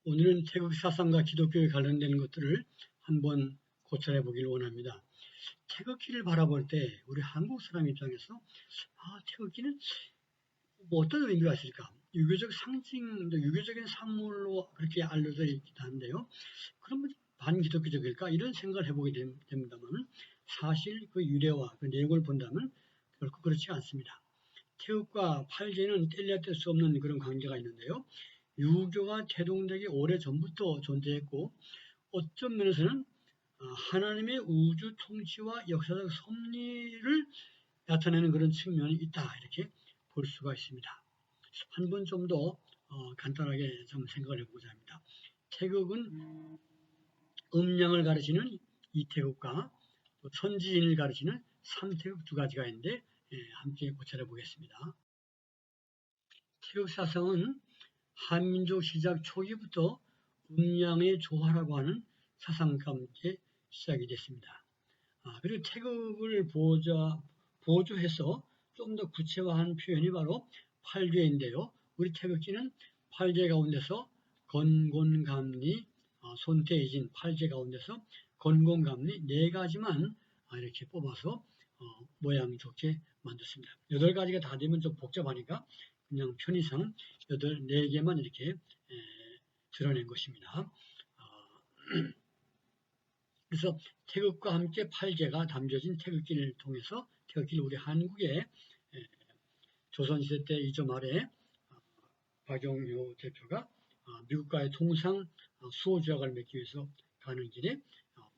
오늘은 태극 사상과 기독교에 관련된 것들을 한번 고찰해 보기를 원합니다. 태극기를 바라볼 때 우리 한국 사람 입장에서 태극기는 뭐 어떤 의미가 있을까? 유교적 상징, 유교적인 산물로 그렇게 알려져 있긴 한데요. 그러면 반기독교적일까? 이런 생각을 해보게 됩니다만 사실 그 유래와 그 내용을 본다면 결코 그렇지 않습니다. 태극과 팔제는 뗄래야 뗄 수 없는 그런 관계가 있는데요. 유교가 태동되기 오래전부터 존재했고 어떤 면에서는 하나님의 우주 통치와 역사적 섭리를 나타내는 그런 측면이 있다 이렇게 볼 수가 있습니다. 한 번 좀 더 간단하게 좀 생각을 해보고자 합니다. 태극은 음양을 가르치는 이태극과 선지인을 가르치는 삼태극 두 가지가 있는데 함께 고찰해 보겠습니다. 태극 사상은 한민족 시작 초기부터 음양의 조화라고 하는 사상과 함께 시작이 됐습니다. 그리고 태극을 보조해서 좀 더 구체화한 표현이 바로 팔괘인데요. 우리 태극기는 팔괘 가운데서 건곤감리, 손태이진 팔괘 가운데서 건곤감리 네 가지만 이렇게 뽑아서 모양 좋게 만들었습니다. 8가지가 다 되면 좀 복잡하니까 그냥 편의상 4개만 이렇게 드러낸 것입니다. 그래서 태극과 함께 팔괘가 담겨진 태극기를 통해서 태극기를 우리 한국에 조선시대 때 2조 말에 박용효 대표가 미국과의 통상 수호조약을 맺기 위해서 가는 길에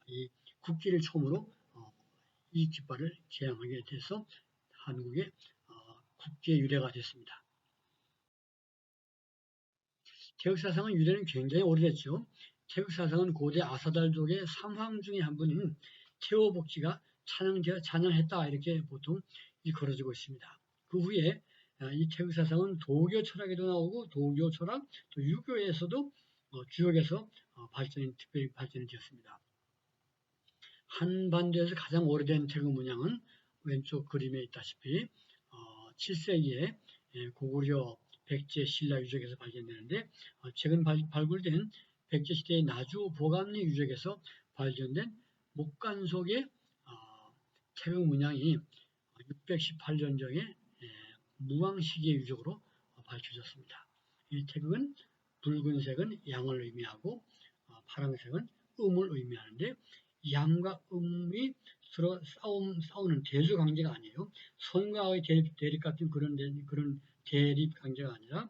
이 국기를 처음으로 이 깃발을 개양하게 돼서 한국의 국기의 유래가 됐습니다. 태극사상의 유래는 굉장히 오래됐죠. 태극사상은 고대 아사달족의 3황 중에 한 분인 태오복지가 찬양했다 이렇게 보통 일컬어지고 있습니다. 그 후에 이 태극사상은 도교 철학에도 나오고 도교 철학, 또 유교에서도 주역에서 특별히 발전이 되었습니다. 한반도에서 가장 오래된 태극 문양은 왼쪽 그림에 있다시피 7세기에 고구려 백제 신라 유적에서 발견되는데 최근 발굴된 백제 시대의 나주 보감리 유적에서 발견된 목간속의 태극 문양이 618년경에 무왕시기의 유적으로 밝혀졌습니다. 이 태극은 붉은색은 양을 의미하고 파란색은 음을 의미하는데 양과 음이 서로 싸우는 대조 관계가 아니에요. 선과 악의 대립 같은 그런 대립 관계가 아니라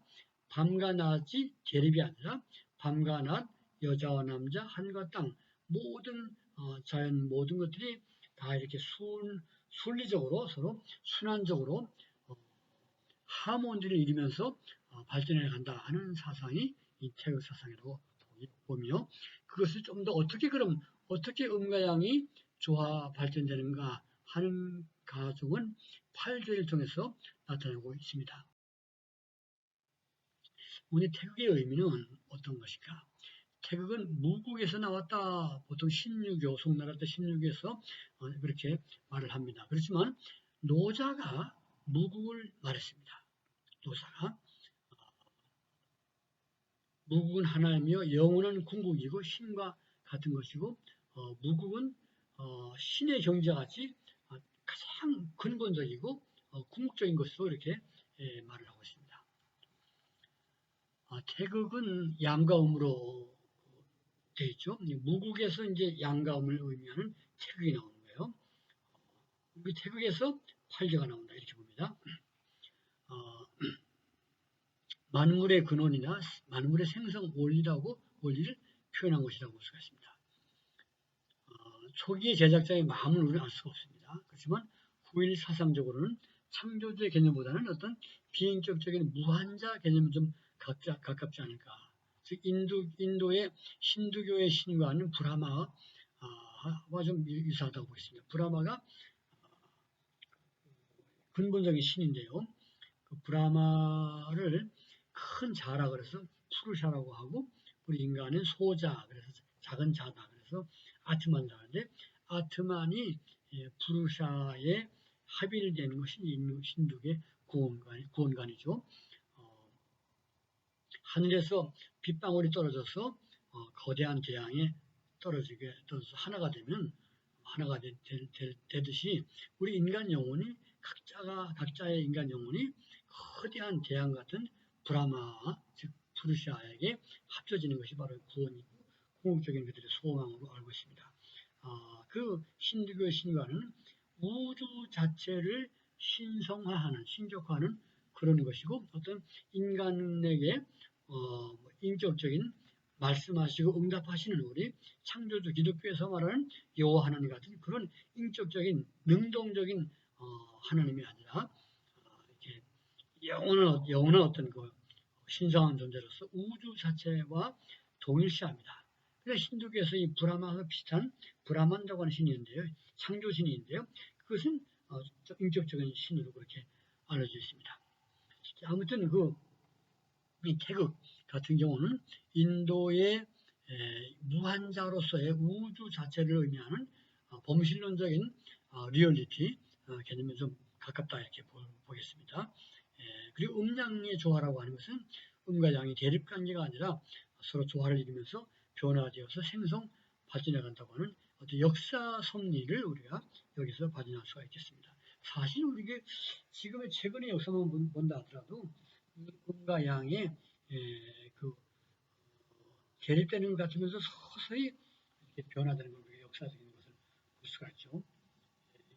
밤과 낮이 대립이 아니라 밤과 낮, 여자와 남자, 하늘과 땅 모든 자연 모든 것들이 다 이렇게 순리적으로 서로 순환적으로 하모니를 이루면서 발전해 간다 하는 사상이 이 태극 사상이라고 보며 그것을 좀 더 어떻게 음과 양이 조화 발전되는가 하는 가정은 팔괘를 통해서 나타나고 있습니다. 우리 태극의 의미는 어떤 것일까? 태극은 무국에서 나왔다. 보통 신유교, 송나라 때 신유교에서 그렇게 말을 합니다. 그렇지만 노자가 무국을 말했습니다. 노자가 무국은 하나이며 영원한 궁극이고 신과 같은 것이고 무국은 신의 경제같이 가장 근본적이고 궁극적인 것으로 이렇게 말을 하고 있습니다. 태극은 양과 음으로 되어 있죠. 무국에서 이제 양과 음을 의미하는 태극이 나오는 거예요. 그 태극에서 팔괘가 나온다 이렇게 봅니다. 만물의 근원이나 만물의 생성 원리를 표현한 것이라고 볼 수가 있습니다. 초기의 제작자의 마음을 우리는 알 수가 없습니다. 그렇지만 후일 사상적으로는 창조주의 개념보다는 어떤 비인격적인 무한자 개념이 좀 가깝지 않을까. 즉 인도의 힌두교의 신과는 브라마와 좀 유사하다고 보겠습니다. 브라마가 근본적인 신인데요. 그 브라마를 큰 자라 그래서 푸르샤라고 하고 우리 인간은 소자 그래서 작은 자다 그래서 아트만이라고 하는데 아트만이 푸르샤에 합일된 것이 힌두의 구원관이죠. 하늘에서 빗방울이 떨어져서 거대한 재앙에 떨어져서 하나가 되듯이 우리 인간 영혼이 각자의 인간 영혼이 거대한 재앙 같은 브라마, 즉 푸르시아에게 합쳐지는 것이 바로 구원이고 궁극적인 그들의 소망으로 알고 있습니다. 그 힌두교 신과는 우주 자체를 신적화하는 그런 것이고, 어떤 인간에게 인격적인 말씀하시고 응답하시는 우리 창조주 기독교에서 말하는 여호와 하나님 같은 그런 인격적인 능동적인 하나님이 아니라 이렇게 영원한 어떤 그 신성한 존재로서 우주 자체와 동일시합니다. 그래서 힌두교에서 이 브라마와 비슷한 브라만다고 하는 신이 있는데요. 창조신인데요. 그것은 인격적인 신으로 그렇게 알려져 있습니다. 아무튼 이 태극 같은 경우는 인도의 무한자로서의 우주 자체를 의미하는 범실론적인 리얼리티 개념에 좀 가깝다 이렇게 보겠습니다. 그리고 음양의 조화라고 하는 것은 음과 양이 대립관계가 아니라 서로 조화를 이루면서 변화되어서 생성 발전해 간다고 하는 어떤 역사 섭리를 우리가 여기서 발견할 수가 있겠습니다. 사실 우리가 지금의 최근의 역사만 본다 하더라도 음과 양의 그 대립되는 것 같으면서 서서히 이렇게 변화되는 걸 우리가 역사적인 것을 볼 수가 있죠.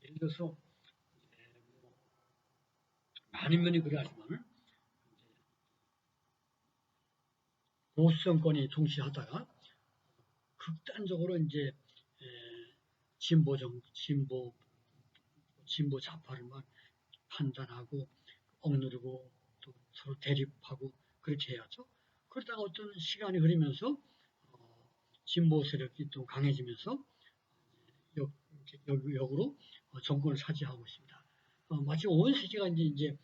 예를 들어서 많은 면이 그러하지만 보수 정권이 통치하다가 극단적으로 이제 진보 좌파를 막 판단하고 억누르고 또 서로 대립하고 그렇게 해야죠. 그러다가 어떤 시간이 흐르면서 진보 세력이 또 강해지면서 역으로 정권을 차지하고 있습니다. 마치 온 세계가 이제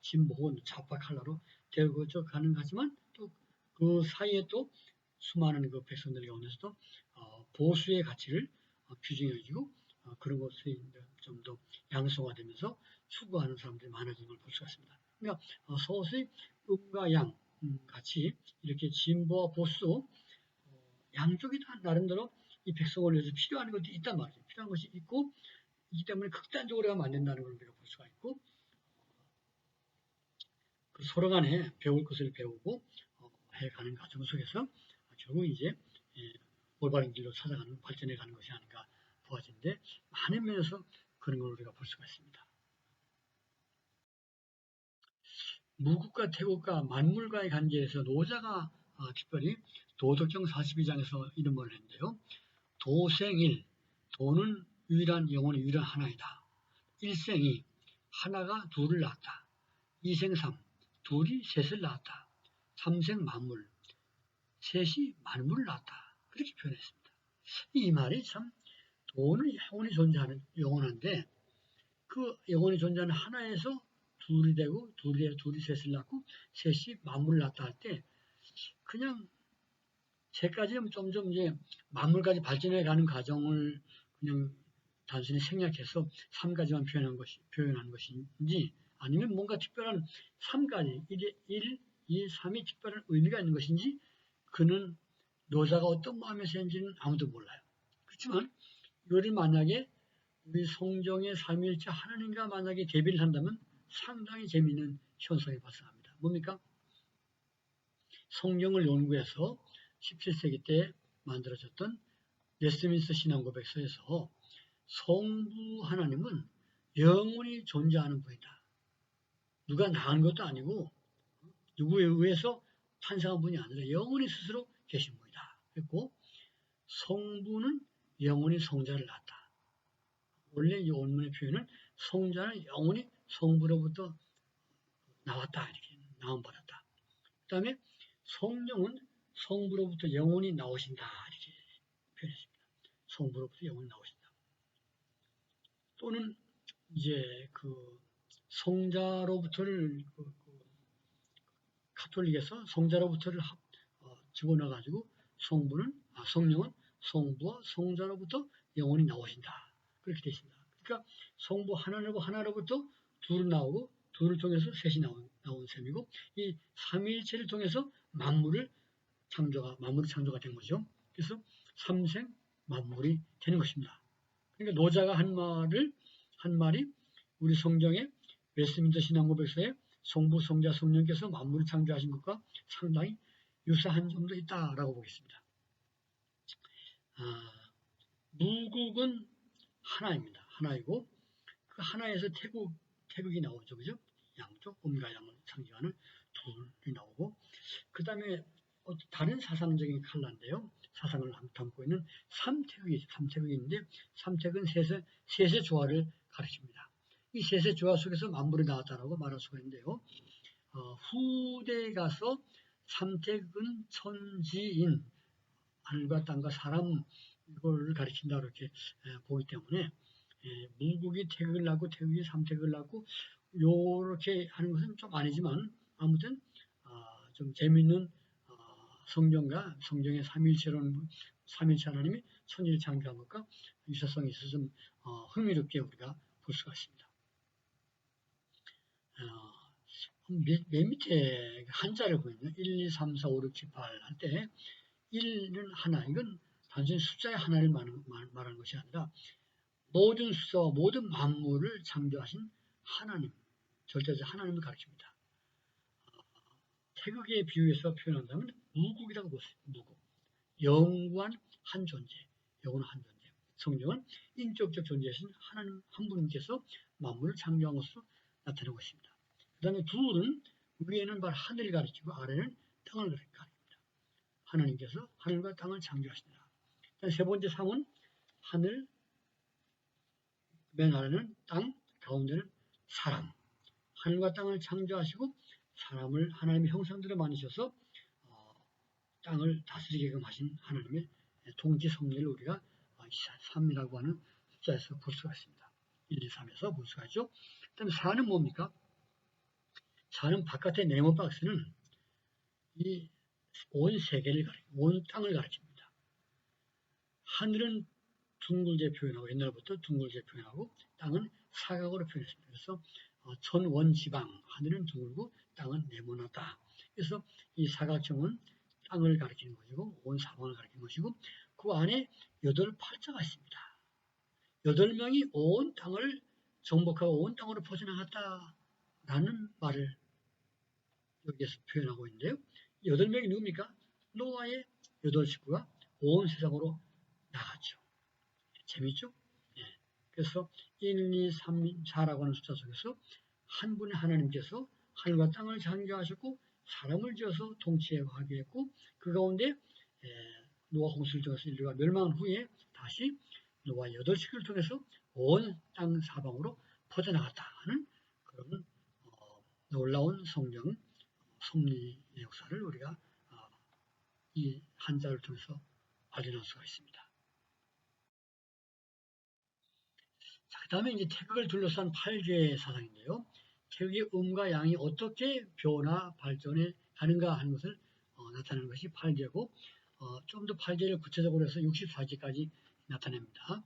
진보 혹은 좌파 칼라로 되어져 가는 하지만 또 그 사이에 또 수많은 그 백성들 가운데서도 보수의 가치를 규정해 주고 그런 것이 좀 더 양성화되면서 추구하는 사람들이 많아지는 걸 볼 수가 있습니다. 그러니까 서서히 음과 양 같이 이렇게 진보와 보수 양쪽이 다 나름대로 이 백성을 위해서 필요한 것이 있단 말이죠. 필요한 것이 있고 이기 때문에 극단적으로 하면 안 된다는 걸 우리가 볼 수가 있고 그 서로 간에 배울 것을 배우고 해가는 과정 속에서 결국 이제 올바른 길로 찾아가는 발전해 가는 것이 아닌가 보아지는데 많은 면에서 그런 걸 우리가 볼 수가 있습니다. 무국과 태국과 만물과의 관계에서 노자가 특별히 도덕경 42장에서 이런 말을 했는데요. 도생일, 도는 영혼이 유일한 하나이다. 일생이 하나가 둘을 낳았다. 이생삼, 둘이 셋을 낳았다. 삼생 만물, 셋이 만물을 낳았다. 그렇게 표현했습니다. 이 말이 참 도는 영원히 존재하는 영원한데 그 영원히 존재하는 하나에서 둘이 되고 둘이 셋을 낳고 셋이 만물을 낳았다 할 때 그냥 셋까지는 점점 이제 만물까지 발전해 가는 과정을 그냥 단순히 생략해서 3가지만 표현한 것인지 아니면 뭔가 특별한 3가지 1, 2, 3이 특별한 의미가 있는 것인지 그는 노자가 어떤 마음에서 했는지는 아무도 몰라요. 그렇지만 이거를 만약에 우리 성경의 삼위일체 하나님과 만약에 대비를 한다면 상당히 재미있는 현상이 발생합니다. 뭡니까? 성경을 연구해서 17세기 때 만들어졌던 웨스트민스터 신앙고백서에서 성부 하나님은 영원히 존재하는 분이다. 누가 낳은 것도 아니고 누구에 의해서 탄생한 분이 아니라 영원히 스스로 계신 분이다. 그리고 성부는 영원히 성자를 낳았다. 원래 이 원문의 표현은 성자는 영원히 성부로부터 나왔다. 이렇게 나옴받았다. 그 다음에 성령은 성부로부터 영원히 나오신다. 이렇게 표현했습니다. 성부로부터 영원히 나오신다. 또는 이제 그 성자로부터를 가톨릭에서 성자로부터를 집어넣어가지고 성령은 성부와 성자로부터 영원히 나오신다. 그렇게 되어 있습니다. 그러니까 성부 하나로부터 둘을 나오고 둘을 통해서 셋이 나온 셈이고 이 삼위일체를 통해서 만물이 창조가 된 거죠. 그래서 삼생 만물이 되는 것입니다. 그러니까 노자가 한 말이 우리 성경의 웨스트민스터 신앙고백서에 성부, 성자, 성령께서 만물을 창조하신 것과 상당히 유사한 점도 있다라고 보겠습니다. 무국은 하나입니다. 하나이고 그 하나에서 태극이 나오죠. 그죠? 양쪽 음과 양을 상징하는 둘이 나오고 그 다음에 다른 사상적인 칼라인데요. 사상을 담고 있는 삼태극이 있는데 삼태극은 셋의 조화를 가르칩니다. 이 셋의 조화 속에서 만물이 나왔다라고 말할 수가 있는데요. 후대에 가서 삼태극은 천지인 하늘과 땅과 사람 이걸 가르친다 이렇게 보기 때문에 무국이 태극을 낳고 태극이 삼태극을 낳고 요렇게 하는 것은 좀 아니지만 아무튼 좀 재미있는 성경과 성경의 삼일체 하나님이 천지를 창조한 것과 유사성이 있어서 좀 흥미롭게 우리가 볼 수가 있습니다. 맨 밑에 한자를 보면 1, 2, 3, 4, 5, 6, 7, 8 할 때 1은 하나, 이건 단순히 숫자의 하나를 말하는 것이 아니라 모든 숫자와 모든 만물을 창조하신 하나님, 절대적 하나님을 가르칩니다. 태극에 비유해서 표현한다면 무국이라고 보세요. 무국. 영원한 한 존재. 영원한 한 존재. 성경은 인격적 존재이신 하나님 한 분께서 만물을 창조한 것으로 나타내고 있습니다. 그 다음에 둘은 위에는 바로 하늘을 가리키고 아래는 땅을 가리킵니다. 하나님께서 하늘과 땅을 창조하시니라. 세 번째 상은 하늘, 맨 아래는 땅, 가운데는 사람. 하늘과 땅을 창조하시고 사람을 하나님의 형상대로 만드셔서 땅을 다스리게끔 하신 하나님의 통치 섭리를 우리가 3이라고 하는 숫자에서 볼 수가 있습니다. 1, 2, 3에서 볼 수가 있죠. 그 다음에 4는 뭡니까? 4는 바깥의 네모 박스는 이 온 세계를 온 땅을 가르칩니다. 하늘은 둥글게 표현하고 옛날부터 둥글게 표현하고 땅은 사각으로 표현했습니다. 그래서 천원지방 하늘은 둥글고 땅은 네모나다. 그래서 이 사각형은 땅을 가리키는 것이고 온 사방을 가리키는 것이고 그 안에 8팔자가 있습니다. 8명이 온 땅을 정복하고 온 땅으로 퍼져나갔다라는 말을 여기에서 표현하고 있는데요. 8명이 누굽니까? 노아의 8식구가 온 세상으로 나갔죠. 재밌죠? 예. 그래서 1, 2, 3, 4라고 하는 숫자 속에서 한 분의 하나님께서 하늘과 땅을 창조하셨고 사람을 지어서 통치하게 했고 그 가운데 노아 홍수를 통해서 인류가 멸망한 후에 다시 노아 8식구를 통해서 온 땅 사방으로 퍼져나갔다 하는 그런 놀라운 성경 섭리의 역사를 우리가 이 한자를 통해서 발견할 수가 있습니다. 자, 그 다음에 이제 태극을 둘러싼 8개의 사상인데요. 태극의 음과 양이 어떻게 변화, 발전해 가는가 하는 것을 나타내는 것이 8개고, 좀 더 8개를 구체적으로 해서 64개까지 나타냅니다.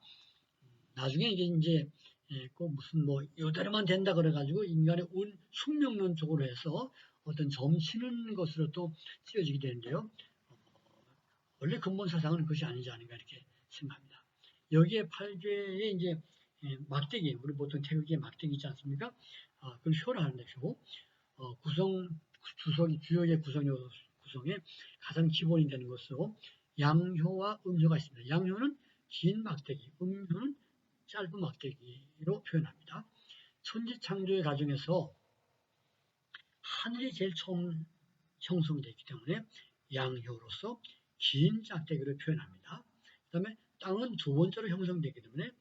나중에 이제 꼭 무슨 요대로만 된다 그래가지고 인간의 숙명론 쪽으로 해서 어떤 점치는 것으로 또 쓰여지게 되는데요. 원래 근본 사상은 그것이 아니지 않은가 이렇게 생각합니다. 여기에 8개의 이제 막대기, 우리 보통 태극기에 막대기 있지 않습니까? 그걸 효를 하는데 효. 주역의 구성에 가장 기본이 되는 것으로 양효와 음효가 있습니다. 양효는 긴 막대기, 음효는 짧은 막대기로 표현합니다. 천지창조의 과정에서 하늘이 제일 처음 형성되기 때문에 양효로서 긴 짝대기로 표현합니다. 그 다음에 땅은 두 번째로 형성되기 때문에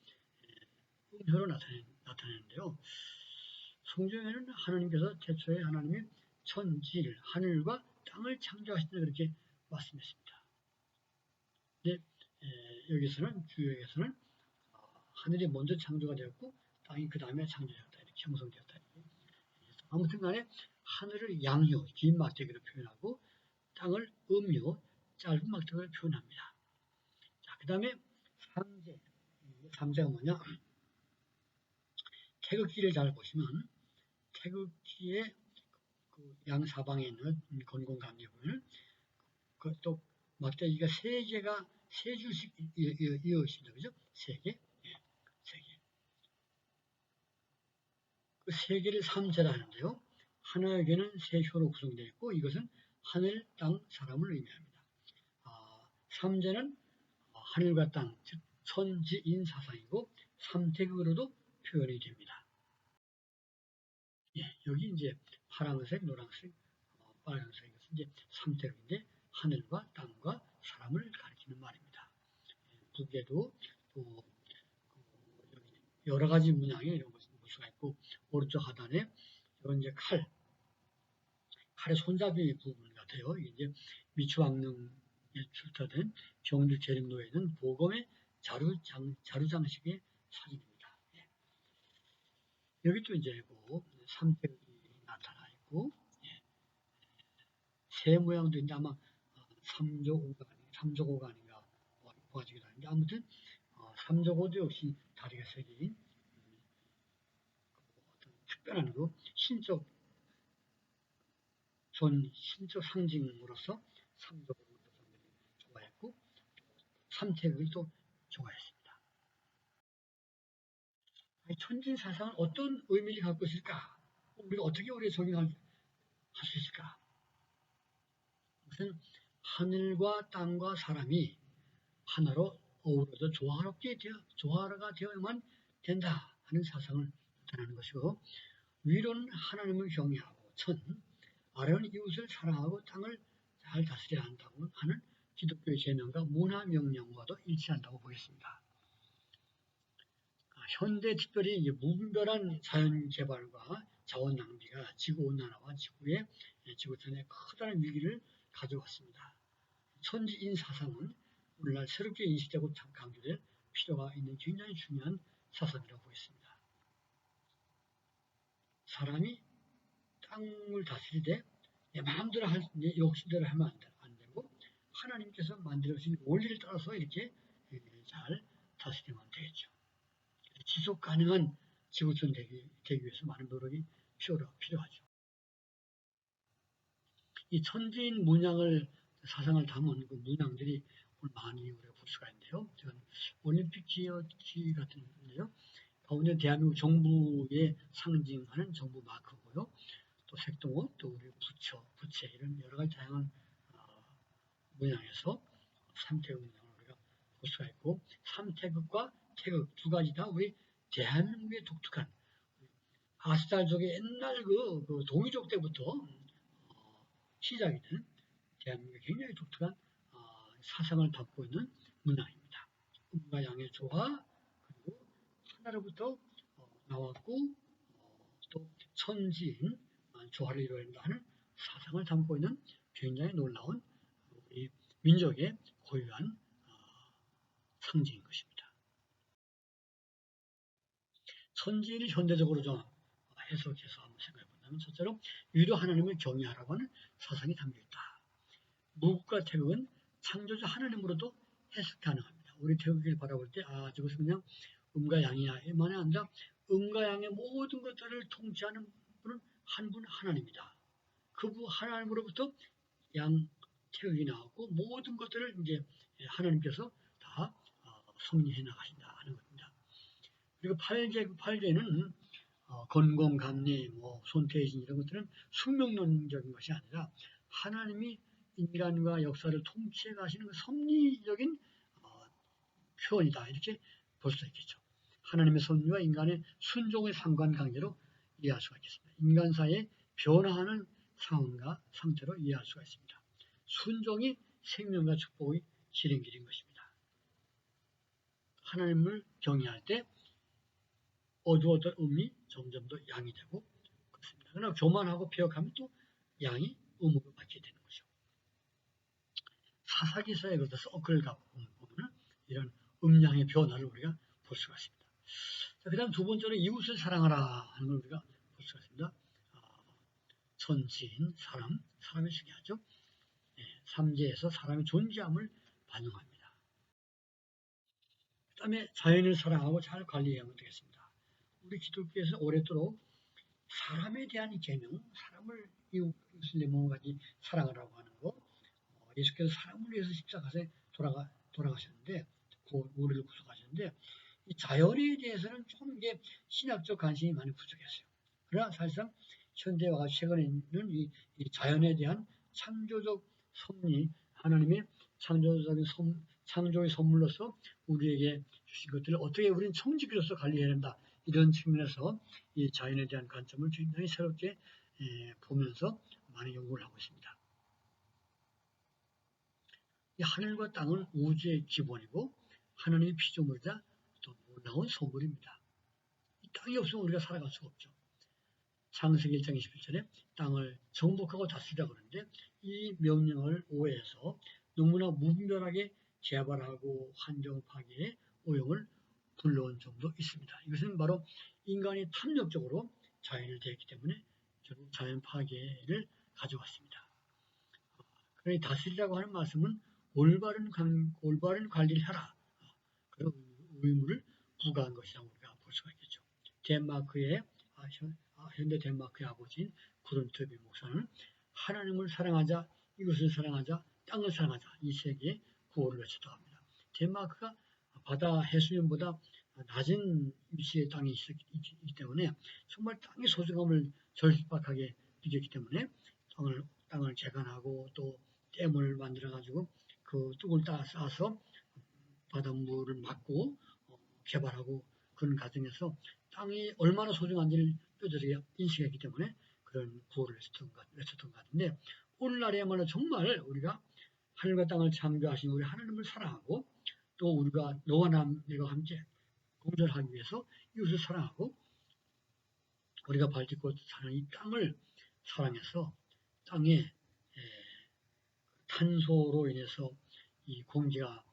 음효로 나타내는데요. 성경에는 하나님께서 태초에 하나님이 천지를, 하늘과 땅을 창조하시다 그렇게 말씀했습니다. 근데 여기서는 주역에서는 하늘이 먼저 창조가 되었고 땅이 그 다음에 창조되었다 이렇게 형성되었다. 아무튼 간에 하늘을 양효, 긴 막대기로 표현하고 땅을 음효, 짧은 막대기로 표현합니다. 자, 그 다음에 삼재가 뭐냐? 태극기를 잘 보시면 태극기의 그 양 사방에 있는 건공감리문을 또 막대기가 세 줄씩 이어있습니다. 그죠? 세 개. 세 개. 그 세 개를 삼재라 하는데요. 하나의 개는 세 효로 구성되어 있고 이것은 하늘, 땅, 사람을 의미합니다. 삼재는 하늘과 땅, 즉 천지인 사상이고 삼태극으로도 표현이 됩니다. 여기 이제 파란색, 노란색, 빨간색 이것은 이제 삼태극인데 하늘과 땅과 사람을 가리키는 말입니다. 북에도 또 여러 가지 문양의 이런 것을 볼 수가 있고 오른쪽 하단에 이건 이제 칼의 손잡이 부분 같아요. 이게 이제 미추왕릉에 출토된 경주 계림로에 있는 보검의 자루장식의 사진입니다. 여기 또 이제 삼태극이 나타나 있고 새 모양도 있는데 아마 삼조고가 아닌가 보아지기도 하는데 아무튼 삼조고도 역시 다리가 세 개인 어떤 특별한 신적 상징으로서 삼조고를 좋아했고 삼태극을 또 좋아했습니다. 천진사상은 어떤 의미를 갖고 있을까? 우리가 어떻게 우리에 적용할 수 있을까? 무슨 하늘과 땅과 사람이 하나로 어우러져 조화가 되어야만 된다 하는 사상을 나타내는 것이고 위로는 하나님을 경외하고 아래는 이웃을 사랑하고 땅을 잘 다스려야 한다고 하는 기독교의 계명과 문화 명령과도 일치한다고 보겠습니다. 현대 특별히 무분별한 자연 개발과 자원 낭비가 지구 온난화와 지구촌에 커다란 위기를 가져왔습니다. 천지인 사상은 오늘날 새롭게 인식되고 강조될 필요가 있는 굉장히 중요한 사상이라고 보겠습니다. 사람이 땅을 다스리되 내 마음대로 내 욕심대로 하면 안 되고 하나님께서 만들어주신 원리를 따라서 이렇게 잘 다스리면 되겠죠. 지속 가능한 지구촌 되기 위해서 많은 노력이 필요하죠. 이 천지인 사상을 담은 그 문양들이 많이 우리가 볼 수가 있는데요. 이건 올림픽 지역지 같은데요. 가운데 대한민국 정부의 상징하는 정부 마크고요. 또 색동호, 또 우리 부채 이런 여러 가지 다양한 문양에서 삼태극 문양을 우리가 볼 수가 있고 삼태극과 태극 두 가지 다 우리 대한민국의 독특한 아스탈족의 옛날 그 동이족 때부터 시작이 된 대한민국의 굉장히 독특한 사상을 담고 있는 문양입니다. 음과 양의 조화 그리고 하나로부터 나왔고 또 천지인 조화를 이루어낸다 하는 사상을 담고 있는 굉장히 놀라운 우리 민족의 고유한 상징인 것입니다. 천지인을 현대적으로 좀 해석해서 한번 생각해 본다면 첫째로 위로 하나님을 경외하라고 하는 사상이 담겨있다. 무국과 태극은 창조주 하나님으로도 해석 가능합니다. 우리 태극기를 바라볼 때 저것은 그냥 음과 양이야만이 아니라 음과 양의 모든 것들을 통치하는 분은 한 분 하나님이다. 그 하나님으로부터 양 태극이 나왔고 모든 것들을 이제 하나님께서 다 섭리해 나가신다 하는 겁니다. 그리고 8개는 건공, 감리, 손태진 이런 것들은 숙명론적인 것이 아니라 하나님이 인간과 역사를 통치해 가시는 섭리적인 표현이다 이렇게 볼 수 있겠죠. 하나님의 섭리와 인간의 순종의 상관관계로 이해할 수가 있겠습니다. 인간사의 변화하는 상황과 상태로 이해할 수가 있습니다. 순종이 생명과 축복의 실행길인 것입니다. 하나님을 경외할 때 어두웠던 음이 점점 더 양이 되고 그렇습니다. 그러나 교만하고 폐역하면 또 양이 음으로 바뀌게 되는 거죠. 사사기서에 서클을 갖고 보면 이런 음양의 변화를 우리가 볼 수가 있습니다. 그 다음 두 번째로 이웃을 사랑하라 하는 걸 우리가 볼 수가 있습니다. 천지인 사람이 중요하죠. 삼재에서 사람의 존재함을 반영합니다. 그 다음에 자연을 사랑하고 잘 관리하면 되겠습니다. 우리 기독교에서 오랫도록 사람에 대한 계명, 사람을 이웃을 내 몸과 같이 사랑하라고 하는 거. 예수께서 사람을 위해서 십자가에 돌아가셨는데, 우리를 구속하셨는데, 이 자연에 대해서는 좀 이게 신학적 관심이 많이 부족했어요. 그러나 사실상 현대와 최근에는 이 자연에 대한 창조적 섭리, 하나님의 창조적인 창조의 선물로서 우리에게 주신 것들을 어떻게 우리는 청지기로서 관리해야 된다. 이런 측면에서 이 자연에 대한 관점을 굉장히 새롭게 보면서 많이 연구를 하고 있습니다. 이 하늘과 땅은 우주의 기본이고 하나님의 피조물이자 또 놀라운 선물입니다. 이 땅이 없으면 우리가 살아갈 수가 없죠. 창세기 1장 21절에 땅을 정복하고 다스리라 그러는데 이 명령을 오해해서 너무나 무분별하게 재발하고 환경 파괴에 오용을 불러온 점도 있습니다. 이것은 바로 인간이 탐욕적으로 자연을 대했기 때문에 결국 자연 파괴를 가져왔습니다. 그러니 다스리라고 하는 말씀은 올바른 관리를 하라. 그런 의무를 부과한 것이라고 우리가 볼 수가 있겠죠. 현대 덴마크의 아버지인 구른트비 목사는 하나님을 사랑하자, 이것을 사랑하자, 땅을 사랑하자 이 세 개의 구호를 외쳤다고 합니다. 덴마크가 바다 해수면보다 낮은 위치의 땅이 있기 때문에 정말 땅의 소중함을 절박하게 느꼈기 때문에 땅을 개간하고 또 댐을 만들어 가지고 그 뚝을 쌓아서 바닷물을 막고 개발하고 그런 과정에서 땅이 얼마나 소중한지를 뼈저리게 인식했기 때문에 그런 구호를 외쳤던 것 같은데 오늘날에야말로 정말 우리가 하늘과 땅을 창조하신 우리 하나님을 사랑하고 또 우리가 너와 내가 함께 공존하기 위해서 이웃을 사랑하고 우리가 발딛고 사는 이 땅을 사랑해서 땅에 탄소로 인해서 이 공기가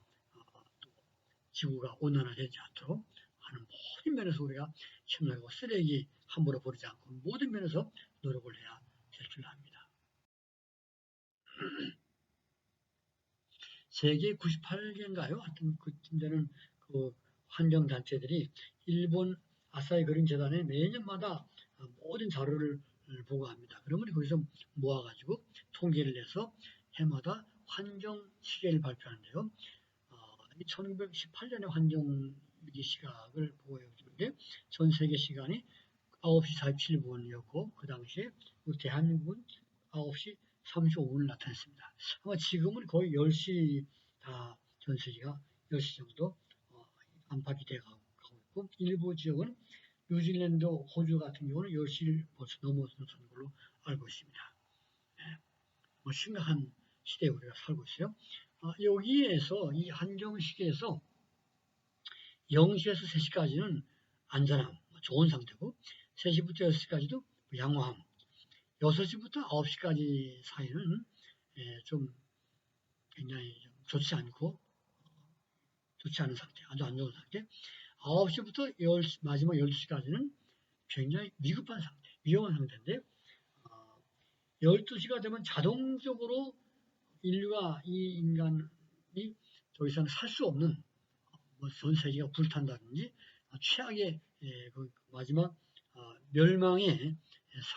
지구가 온난화되지 않도록 하는 모든 면에서 우리가 협력하고 쓰레기 함부로 버리지 않고 모든 면에서 노력을 해야 될 줄 압니다. 세계 98개인가요? 하여튼 그쯤 되는 그 환경단체들이 일본 아사히 그린 재단에 매년마다 모든 자료를 보고합니다. 그러면 거기서 모아가지고 통계를 내서 해마다 환경 시계를 발표하는데요. 1918년에 환경위기 시각을 보여주는데 전 세계 시간이 9시 47분이었고 그 당시에 대한민국은 9시 35분을 나타냈습니다. 아마 지금은 거의 10시 다 전 세계가 10시 정도 안팎이 돼가고 있고 일부 지역은 뉴질랜드, 호주 같은 경우는 10시를 벌써 넘어서는 걸로 알고 있습니다. 심각한 시대에 우리가 살고 있어요. 여기에서 이 환경시계에서 0시에서 3시까지는 안전함, 좋은 상태고 3시부터 6시까지도 양호함, 6시부터 9시까지 사이는 좀 굉장히 좋지 않고 좋지 않은 상태, 아주 안 좋은 상태. 9시부터 마지막 12시까지는 굉장히 위급한 상태, 위험한 상태인데 12시가 되면 자동적으로 인류가 이 인간이 더 이상 살 수 없는 전 세계가 불탄다든지 최악의 그 마지막 멸망의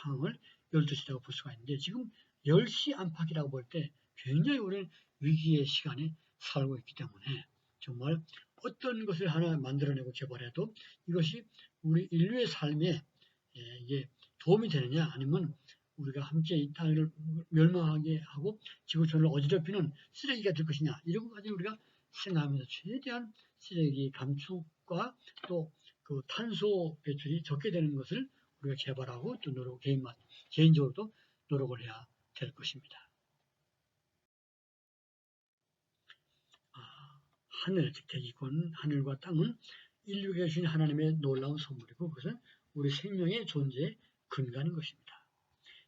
상황을 12시라고 볼 수가 있는데 지금 10시 안팎이라고 볼 때 굉장히 우리는 위기의 시간에 살고 있기 때문에 정말 어떤 것을 하나 만들어내고 개발해도 이것이 우리 인류의 삶에 이게 도움이 되느냐 아니면 우리가 함께 이 땅을 멸망하게 하고 지구촌을 어지럽히는 쓰레기가 될 것이냐 이런 것까지 우리가 생각하면서 최대한 쓰레기 감축과 또 그 탄소 배출이 적게 되는 것을 우리가 개발하고 또 개인적으로도 노력을 해야 될 것입니다. 하늘, 즉 대기권, 하늘과 땅은 인류에게 주신 하나님의 놀라운 선물이고 그것은 우리 생명의 존재의 근간인 것입니다.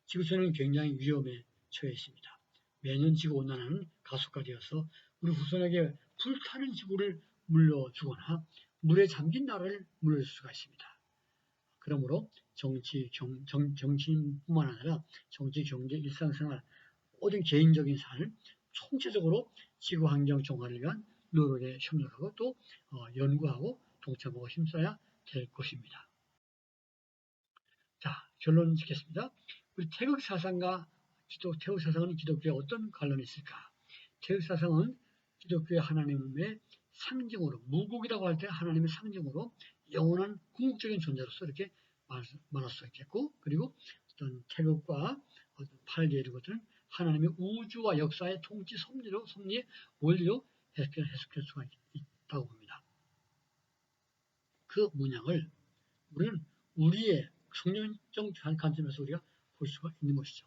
지구촌은 굉장히 위험에 처해 있습니다. 매년 지구온난화는 가속화되어서 우리 후손에게 불타는 지구를 물려주거나 물에 잠긴 나라를 물려줄 수가 있습니다. 그러므로 정치인뿐만 아니라 정치, 경제, 일상생활, 모든 개인적인 삶을 총체적으로 지구환경 정화를 위한 노력에 협력하고 또 연구하고 동참하고 힘써야 될 것입니다. 자, 결론 짓겠습니다. 우리 태극 사상과 태극 사상은 기독교에 어떤 관련이 있을까? 태극 사상은 기독교의 하나님의 상징으로, 무국이라고 할 때 하나님의 상징으로 영원한 궁극적인 존재로서 이렇게 말할 수 있겠고, 그리고 어떤 태극과 어떤 팔개 이런 것들은 하나님의 우주와 역사의 통치 섭리의 원리로 해석할 수가 있다고 봅니다. 그 문양을 우리는 우리의 성경적 관점에서 우리가 볼 수가 있는 것이죠.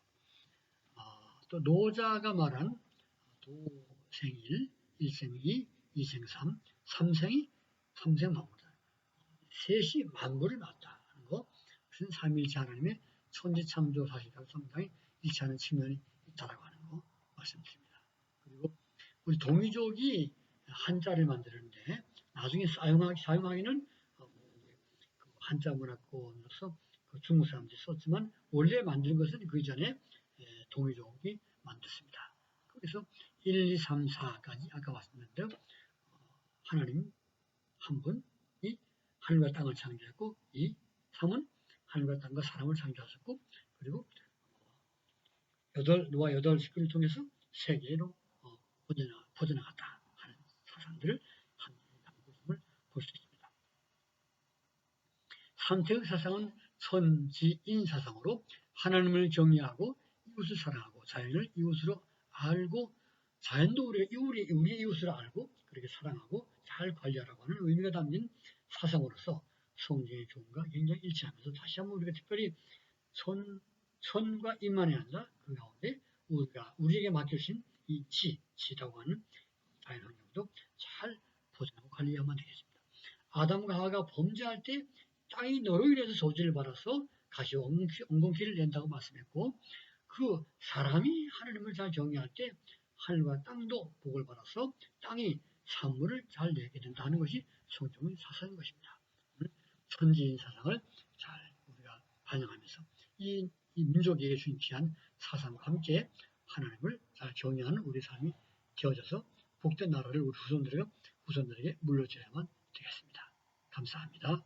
또 노자가 말한 도생일, 일생이, 이생삼, 삼생 만물이다. 셋이 만물을 낳았다 하는 거, 무슨 삼일체 하나님의 천지창조 사실과 상당히 일치하는 측면이 있다라고 하는 거 말씀드립니다. 그리고 우리 동이족이 한자를 만드는데 나중에 사용하기는 한자 문화권으로서 중국 사람들이 썼지만 원래 만든 것은 그 이전에 동이족이 만들었습니다. 그래서 1, 2, 3, 4까지 아까 말씀드렸는데 하나님 한 분이 하늘과 땅을 창조했고, 2, 3은 하늘과 땅과 사람을 창조하셨고, 그리고 노아 8식구를 통해서 세계로 퍼져나갔다 하는 사상들을 담고 있음을 볼 수 있습니다. 삼태의 사상은 선지인 사상으로 하나님을 경외하고 이웃을 사랑하고 자연을 이웃으로 알고, 자연도 우리 이웃을 알고 그렇게 사랑하고 잘 관리하라고 하는 의미가 담긴 사상으로서 성경의 교훈과 굉장히 일치하면서 다시 한번 우리가 특별히 선과 임만해야 한다. 그 가운데 우리에게 맡겨주신 이 지라고 하는 자연 환경도 잘 보존하고 관리해야만 되겠습니다. 아담과 하와가 범죄할 때 땅이 너로 인해서 저주를 받아서 가시와 엉겅퀴를 낸다고 말씀했고, 그 사람이 하나님을 잘 경외할 때 하늘과 땅도 복을 받아서 땅이 산물을 잘 내게 된다는 것이 성경의 사상인 것입니다. 천지인 사상을 잘 우리가 반영하면서 이 민족에게 주신 귀한 사상과 함께 하나님을 잘 경외하는 우리 삶이 되어져서 복된 나라를 우리 후손들에게 물려줘야만 되겠습니다. 감사합니다.